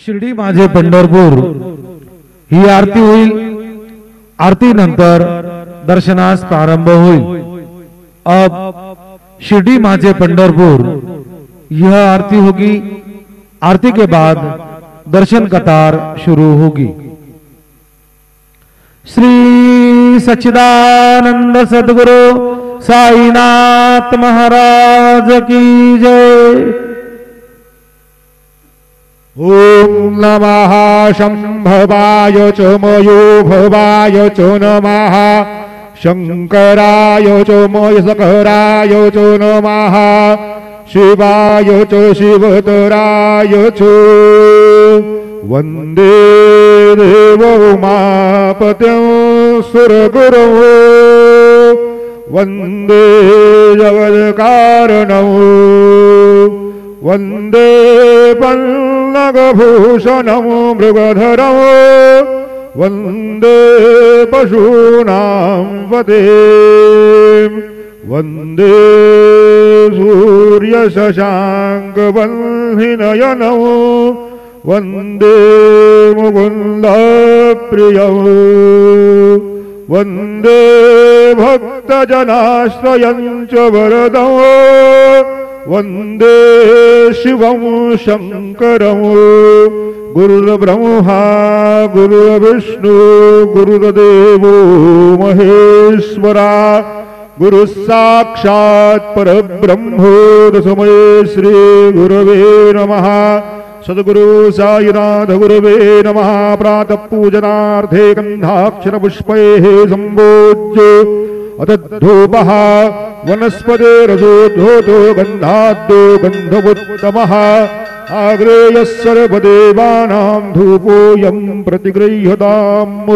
शिर्डी माझे पंढरपूर ही आरती होईल। आरती नंतर दर्शनास प्रारंभ होईल। अब शिर्डी माझे पंढरपुर यह आरती होगी। आरती के बाद दर्शन कतार शुरू होगी। श्री सच्चिदानंद सद्गुरु साईनाथ महाराज की जय। ओम नमः शंभवाय च मयोभवाय च नमः शंकराय च मयसकराय च नमः शिवाय च शिवतराय च वंदे देवो उमापतिं सुरगुरो वंदे जगत्कारणौ वंदे पल्लवभूषणं मृगधरं वंदे पशूनां वदे वंदे सूर्यशशाङ्कवह्निनयनं वंदे मुकुन्दप्रियं वंदे भक्तजनाश्रयं च वरदं वंदे शिवं शंकरं गुरुर्ब्रह्मा गुरुर्विष्णु गुरुर्देवो महेश्वरा गुरु साक्षात् परब्रह्मो तस्मै श्री गुरवे नमः। सद्गुरु साईनाथ गुरवे नमः। प्रातः पूजनार्थे गंधाक्षर पुष्पैः संपूज्य अतद्धूपः वनस्पते रसोद्धूतो गन्धाद्यो गन्धवोत्तमः आग्रेयः सर्वदेवानां धूपोऽयं प्रतिगृह्यताम्।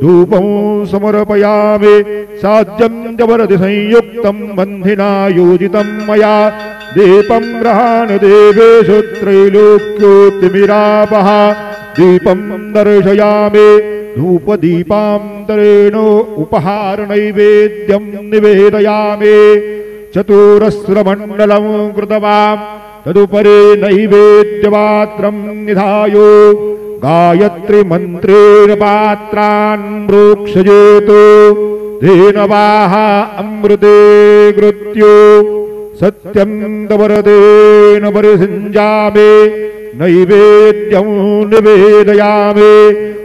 धूपं समर्पयामि साज्यं च वरदि संयुक्तं बन्धिना योजितं मया दीपं गृहाण देवेषु त्रैलोक्योत्तिमिरापः दीपं दर्शयामि धूपदीपान्तरेण उपहार नैवेद्यं निवेदयामि। चतुरस्रमण्डलं कृतवान् तदुपरि नैवेद्यपात्रं निधाय गायत्री मंत्रेण पात्रान् प्रोक्षयेत् धेनवाः अमृते कृत्यो सत्यं तवरदेन परिसञ्जामि नैवेद्यं निवेदयामि।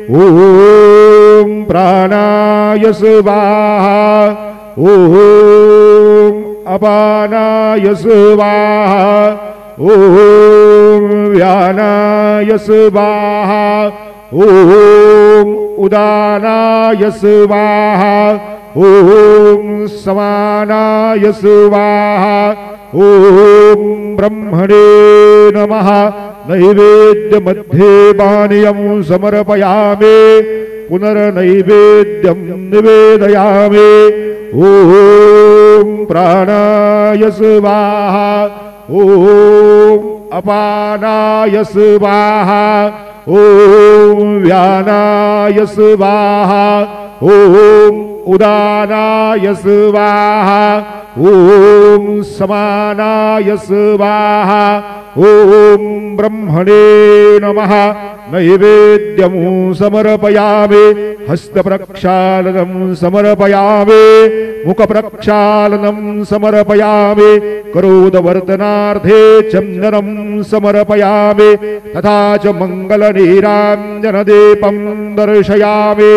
ओम प्राणाय स्वाहा ओम अपानाय स्वाहा ओम व्यानाय स्वाहा ओम उदानाय स्वाहा ओम समानाय स्वाहा ओम ब्रह्मणे नमः। नैवेद्य मध्ये पानीयं समर्पयामि पुनर्नैवेद्यं निवेदयामि। ओम प्राणाय स्वाहा ओम अपानाय स्वाहा ओम व्यानाय स्वाहा ओम उदानाय स्वाहा ओम समानाय स्वाहा ओम ब्रह्मणे नमः। नैवेद्यं समर्पयामि हस्तप्रक्षालनं समर्पयामि मुखप्रक्षालनं समर्पयामि करोदवर्तनार्थे चन्दनं समर्पयामि तथा च मङ्गलनीराञ्जनदीपं दर्शयामि।